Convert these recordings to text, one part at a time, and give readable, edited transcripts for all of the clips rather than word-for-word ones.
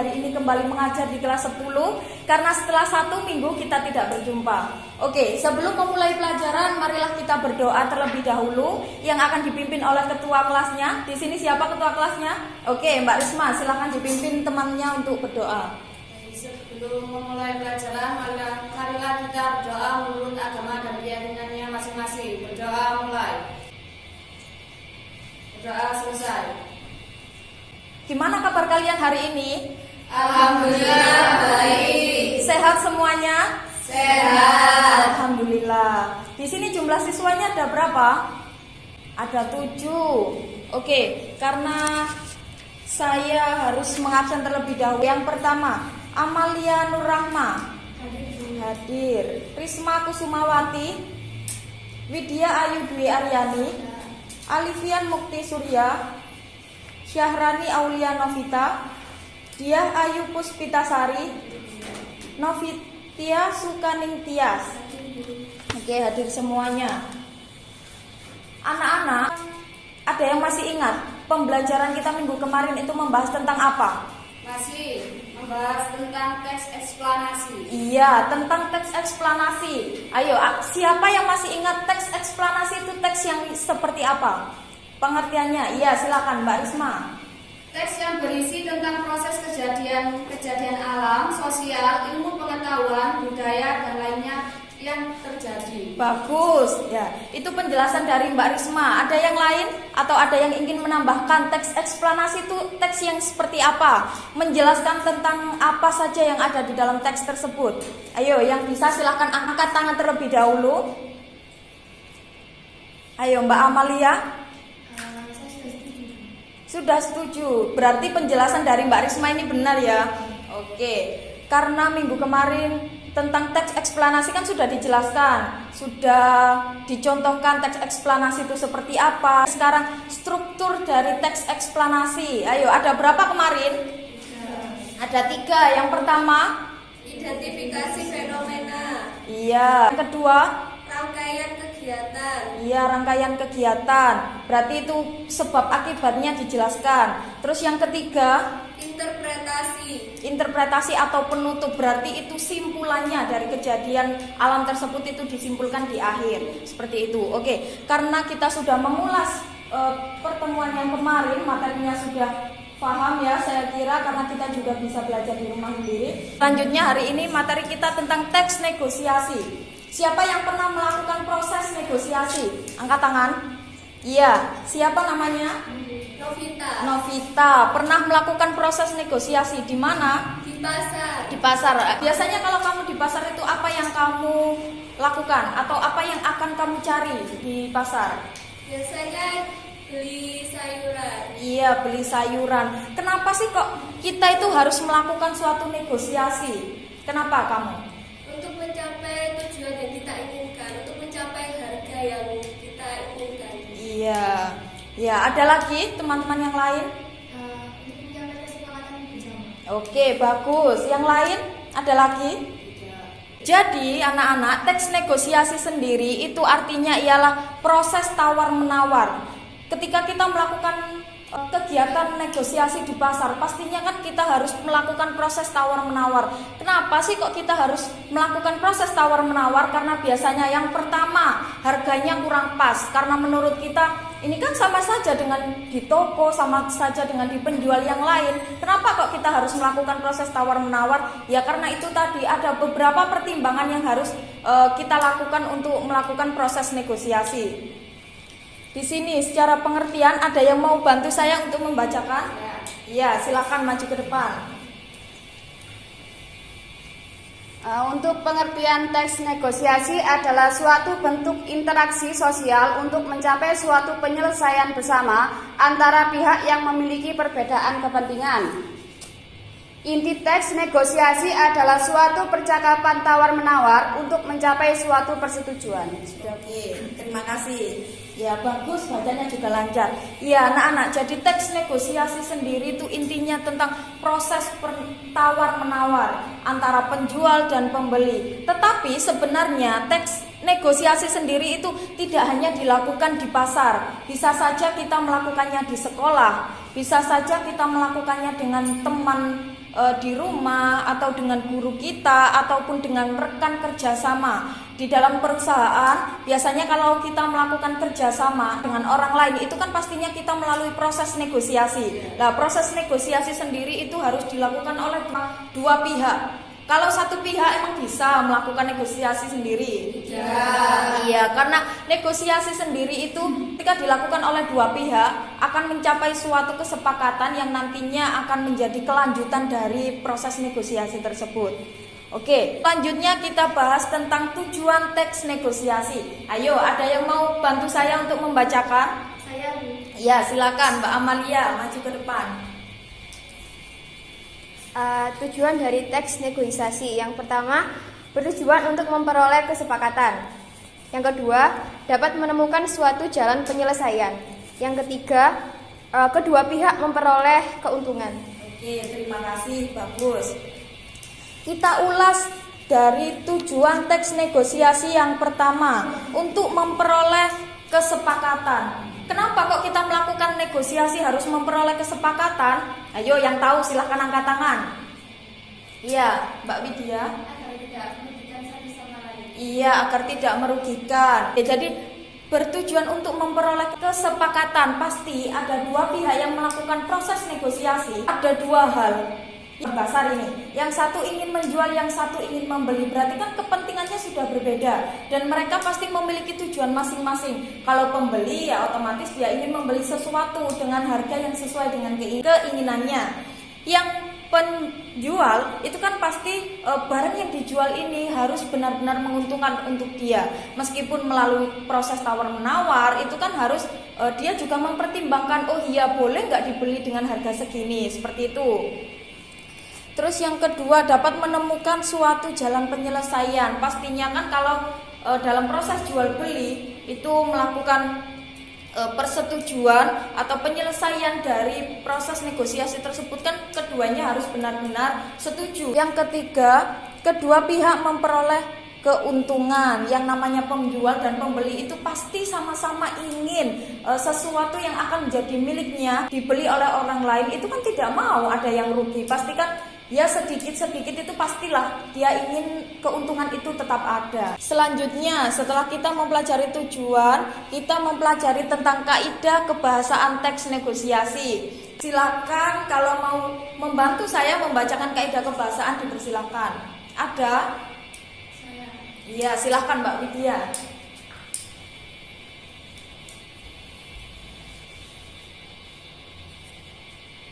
hari ini kembali mengajar di kelas 10 karena setelah 1 minggu kita tidak berjumpa. Oke, sebelum memulai pelajaran, marilah kita berdoa terlebih dahulu yang akan dipimpin oleh ketua kelasnya. Di sini siapa ketua kelasnya? Oke, Mbak Risma, silakan dipimpin temannya untuk berdoa. Sebelum memulai pelajaran, marilah kita berdoa menurut agama dan keyakinannya masing-masing. Berdoa mulai. Berdoa selesai. Gimana kabar kalian hari ini? Alhamdulillah baik. Sehat semuanya? Sehat. Alhamdulillah. Di sini jumlah siswanya ada berapa? Ada 7. Oke, karena saya harus mengabsen terlebih dahulu. Yang pertama, Amalia Nurrahma hadir. Risma Kusumawati, Widya Ayu Dwi Aryani, Alifian Mukti Surya, Syahrani Aulia Novita, Diah Ayu Puspitasari, Novitia Sukaning Tias. Oke, hadir semuanya. Anak-anak, ada yang masih ingat pembelajaran kita minggu kemarin itu membahas tentang apa? Masih membahas tentang teks eksplanasi. Iya, tentang teks eksplanasi. Ayo, siapa yang masih ingat teks eksplanasi itu teks yang seperti apa? Pengertiannya, iya silakan Mbak Risma. Teks yang berisi tentang proses kejadian alam, sosial, ilmu pengetahuan, budaya, dan lainnya yang terjadi. Bagus, ya. Itu penjelasan dari Mbak Risma. Ada yang lain atau ada yang ingin menambahkan teks eksplanasi itu teks yang seperti apa? Menjelaskan tentang apa saja yang ada di dalam teks tersebut. Ayo, yang bisa silakan angkat tangan terlebih dahulu. Ayo Mbak Amalia. Sudah setuju. Berarti penjelasan dari Mbak Risma ini benar ya. Oke. Karena minggu kemarin tentang teks eksplanasi kan sudah dijelaskan, sudah dicontohkan teks eksplanasi itu seperti apa. Sekarang struktur dari teks eksplanasi. Ayo, ada berapa kemarin? Ada 3. Yang pertama, Identifikasi fenomena. iya. Yang kedua, Rangkaian kegiatan. iya, rangkaian kegiatan. Berarti itu sebab akibatnya dijelaskan. Terus yang ketiga, interpretasi atau penutup. Berarti itu simpulannya dari kejadian alam tersebut itu disimpulkan di akhir. Seperti itu. Oke, karena kita sudah mengulas pertemuan yang kemarin, materinya sudah paham ya, saya kira, karena kita juga bisa belajar di rumah sendiri. Selanjutnya hari ini materi kita tentang teks negosiasi. Siapa yang pernah melakukan proses negosiasi? Angkat tangan. Iya, siapa namanya? Novita. Pernah melakukan proses negosiasi di mana? Di pasar. Di pasar. Biasanya kalau kamu di pasar itu apa yang kamu lakukan atau apa yang akan kamu cari di pasar? Biasanya beli sayuran. Iya, beli sayuran. Kenapa sih kok kita itu harus melakukan suatu negosiasi? Kenapa kamu? Untuk mencapai tujuan yang kita inginkan, untuk mencapai harga yang kita inginkan. Iya. Ya, ada lagi teman-teman yang lain? Untuk mencapai kesepakatan bersama. Oke, bagus. Yang lain ada lagi? Jadi anak-anak, teks negosiasi sendiri itu artinya ialah proses tawar-menawar. Ketika kita melakukan kegiatan negosiasi di pasar, pastinya kan kita harus melakukan proses tawar-menawar. Kenapa sih kok kita harus melakukan proses tawar-menawar? Karena biasanya yang pertama harganya kurang pas. Karena menurut kita ini kan sama saja dengan di toko, sama saja dengan di penjual yang lain. Kenapa kok kita harus melakukan proses tawar-menawar? Ya karena itu tadi ada beberapa pertimbangan yang harus kita lakukan untuk melakukan proses negosiasi. Di sini secara pengertian ada yang mau bantu saya untuk membacakan? Ya, silakan maju ke depan. Untuk pengertian teks negosiasi adalah suatu bentuk interaksi sosial untuk mencapai suatu penyelesaian bersama antara pihak yang memiliki perbedaan kepentingan. Inti teks negosiasi adalah suatu percakapan tawar-menawar untuk mencapai suatu persetujuan. Oke, terima kasih. Ya bagus, bacanya juga lancar. Ya anak-anak, jadi teks negosiasi sendiri itu intinya tentang proses tawar-menawar antara penjual dan pembeli. Tetapi sebenarnya teks negosiasi sendiri itu tidak hanya dilakukan di pasar. Bisa saja kita melakukannya di sekolah, bisa saja kita melakukannya dengan teman di rumah atau dengan guru kita ataupun dengan rekan kerjasama di dalam perusahaan. Biasanya kalau kita melakukan kerjasama dengan orang lain itu kan pastinya kita melalui proses negosiasi. Nah, proses negosiasi sendiri itu harus dilakukan oleh dua pihak. Kalau satu pihak emang bisa melakukan negosiasi sendiri? Iya, karena negosiasi sendiri itu ketika dilakukan oleh dua pihak akan mencapai suatu kesepakatan yang nantinya akan menjadi kelanjutan dari proses negosiasi tersebut. Oke, selanjutnya kita bahas tentang tujuan teks negosiasi. Ayo, ada yang mau bantu saya untuk membacakan? Saya, Bu. Iya, silakan Mbak Amalia, maju ke depan. Tujuan dari teks negosiasi yang pertama bertujuan untuk memperoleh kesepakatan. Yang kedua, dapat menemukan suatu jalan penyelesaian. Yang ketiga, kedua pihak memperoleh keuntungan. Oke, terima kasih, bagus. Kita ulas dari tujuan teks negosiasi yang pertama untuk memperoleh kesepakatan. Kenapa kok kita melakukan negosiasi harus memperoleh kesepakatan? Ayo yang tahu silahkan angkat tangan. Iya, Mbak Widya. Agar tidak merugikan satu sama lain. Iya, agar tidak merugikan. Jadi bertujuan untuk memperoleh kesepakatan. Pasti ada dua pihak yang melakukan proses negosiasi. Ada dua hal yang besar ini. Yang satu ingin menjual, yang satu ingin membeli. Berarti kan kepentingannya sudah berbeda dan mereka pasti memiliki tujuan masing-masing. Kalau pembeli ya otomatis dia ingin membeli sesuatu dengan harga yang sesuai dengan keinginannya. Yang penjual itu kan pasti barang yang dijual ini harus benar-benar menguntungkan untuk dia. Meskipun melalui proses tawar-menawar itu kan harus dia juga mempertimbangkan, oh iya boleh nggak dibeli dengan harga segini, seperti itu. Terus yang kedua, dapat menemukan suatu jalan penyelesaian. Pastinya kan kalau dalam proses jual beli itu melakukan persetujuan atau penyelesaian dari proses negosiasi tersebut kan keduanya harus benar-benar setuju. Yang ketiga, kedua pihak memperoleh keuntungan. Yang namanya penjual dan pembeli itu pasti sama-sama ingin sesuatu yang akan menjadi miliknya dibeli oleh orang lain. Itu kan tidak mau ada yang rugi. Pasti kan ya sedikit-sedikit itu pastilah dia ingin keuntungan itu tetap ada. Selanjutnya setelah kita mempelajari tujuan, kita mempelajari tentang kaidah kebahasaan teks negosiasi. Silakan kalau mau membantu saya membacakan kaidah kebahasaan dipersilakan. Ada? Iya, silakan Mbak Widya.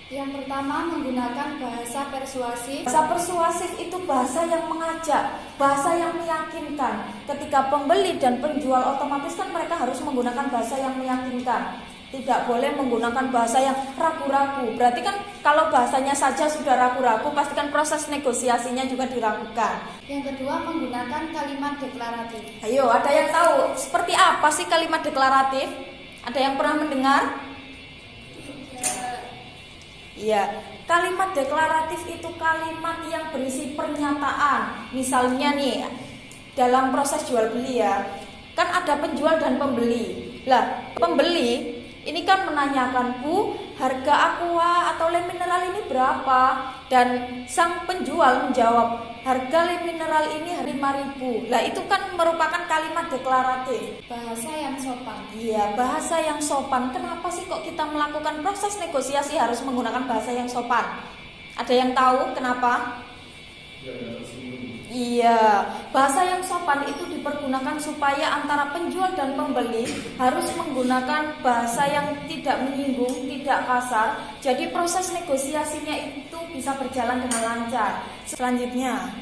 Yang pertama, menggunakan bahasa persuasif. Bahasa persuasif itu bahasa yang mengajak, bahasa yang meyakinkan. Ketika pembeli dan penjual otomatis kan mereka harus menggunakan bahasa yang meyakinkan. Tidak boleh menggunakan bahasa yang ragu-ragu. Berarti kan kalau bahasanya saja sudah ragu-ragu, pastikan proses negosiasinya juga diragukan. Yang kedua, menggunakan kalimat deklaratif. Ayo, ada yang tahu seperti apa sih kalimat deklaratif? Ada yang pernah mendengar? Iya, kalimat deklaratif itu kalimat yang berisi pernyataan. Misalnya nih, dalam proses jual beli ya, kan ada penjual dan pembeli. Lah, pembeli ini kan menanyakan, Bu, harga aqua atau le mineral ini berapa? Dan sang penjual menjawab, harga le mineral ini 5.000. Lah, itu kan merupakan kalimat deklaratif. Bahasa yang sopan. Iya, bahasa yang sopan. Kenapa sih kok kita melakukan proses negosiasi harus menggunakan bahasa yang sopan? Ada yang tahu kenapa? Iya, bahasa yang sopan itu dipergunakan supaya antara penjual dan pembeli harus menggunakan bahasa yang tidak menyinggung, tidak kasar. Jadi proses negosiasinya itu bisa berjalan dengan lancar. Selanjutnya,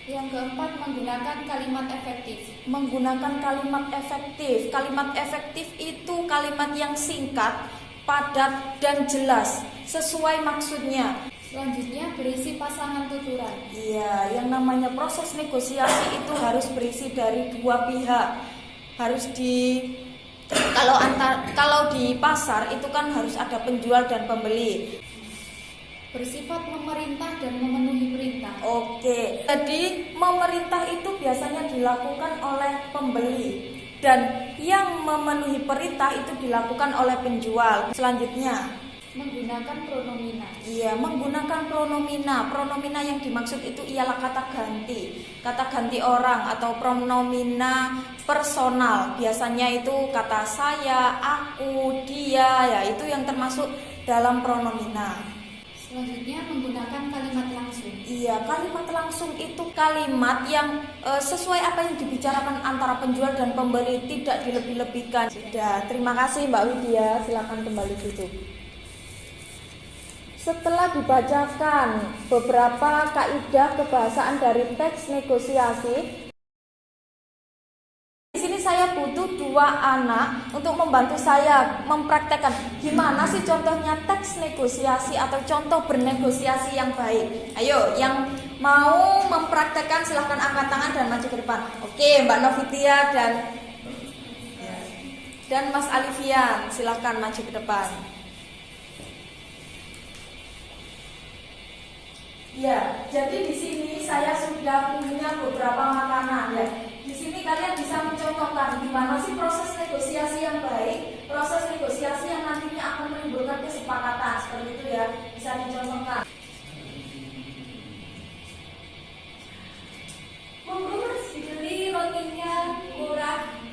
yang keempat, menggunakan kalimat efektif. Menggunakan kalimat efektif. Kalimat efektif itu kalimat yang singkat, padat, dan jelas, sesuai maksudnya. Selanjutnya, berisi pasangan tuturan. Iya, yang namanya proses negosiasi itu harus berisi dari dua pihak. Harus kalau di pasar itu kan harus ada penjual dan pembeli. Bersifat memerintah dan memenuhi perintah. Oke, jadi memerintah itu biasanya dilakukan oleh pembeli dan yang memenuhi perintah itu dilakukan oleh penjual. Selanjutnya, Menggunakan pronomina. Iya, menggunakan pronomina. Pronomina yang dimaksud itu ialah kata ganti orang atau pronomina personal. Biasanya itu kata saya, aku, dia, ya itu yang termasuk dalam pronomina. Selanjutnya menggunakan kalimat langsung. Iya, kalimat langsung itu kalimat yang sesuai apa yang dibicarakan antara penjual dan pembeli, tidak dilebih-lebihkan. Sudah, terima kasih Mbak Widya, silakan kembali tutup. Setelah dibacakan beberapa kaidah kebahasaan dari teks negosiasi, di sini saya butuh 2 anak untuk membantu saya mempraktekkan gimana sih contohnya teks negosiasi atau contoh bernegosiasi yang baik. Ayo, yang mau mempraktekkan silahkan angkat tangan dan maju ke depan. Oke, Mbak Novitia dan Mas Alifian, silahkan maju ke depan. Ya, jadi di sini saya sudah punya beberapa makanan ya. Di sini kalian bisa mencontohkan gimana sih proses negosiasi yang baik, proses negosiasi yang nantinya akan menimbulkan kesepakatan seperti itu ya. Bisa dicontohkan. Monggo Mas, dibeli rotinya murah.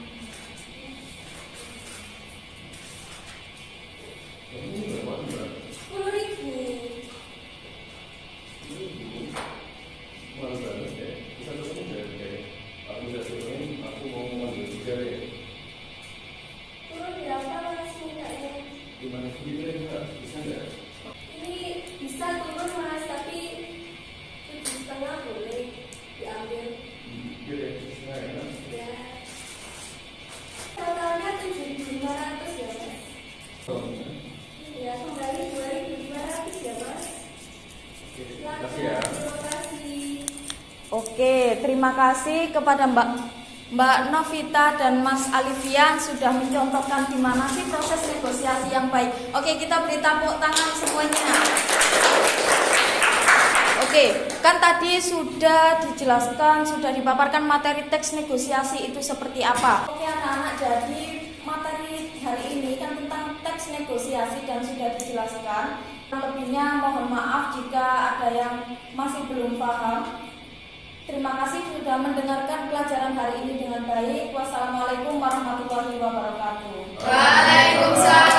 Oke, terima kasih kepada Mbak Novita dan Mas Alifian sudah mencontohkan gimana sih proses negosiasi yang baik. Oke, kita beri tepuk tangan semuanya. Oke, kan tadi sudah dijelaskan, sudah dipaparkan materi teks negosiasi itu seperti apa. Oke anak-anak, jadi materi hari ini kan tentang teks negosiasi dan sudah dijelaskan. Lebihnya mohon maaf jika ada yang masih belum paham. Terima kasih sudah mendengarkan pelajaran hari ini dengan baik. Wassalamualaikum warahmatullahi wabarakatuh. Waalaikumsalam.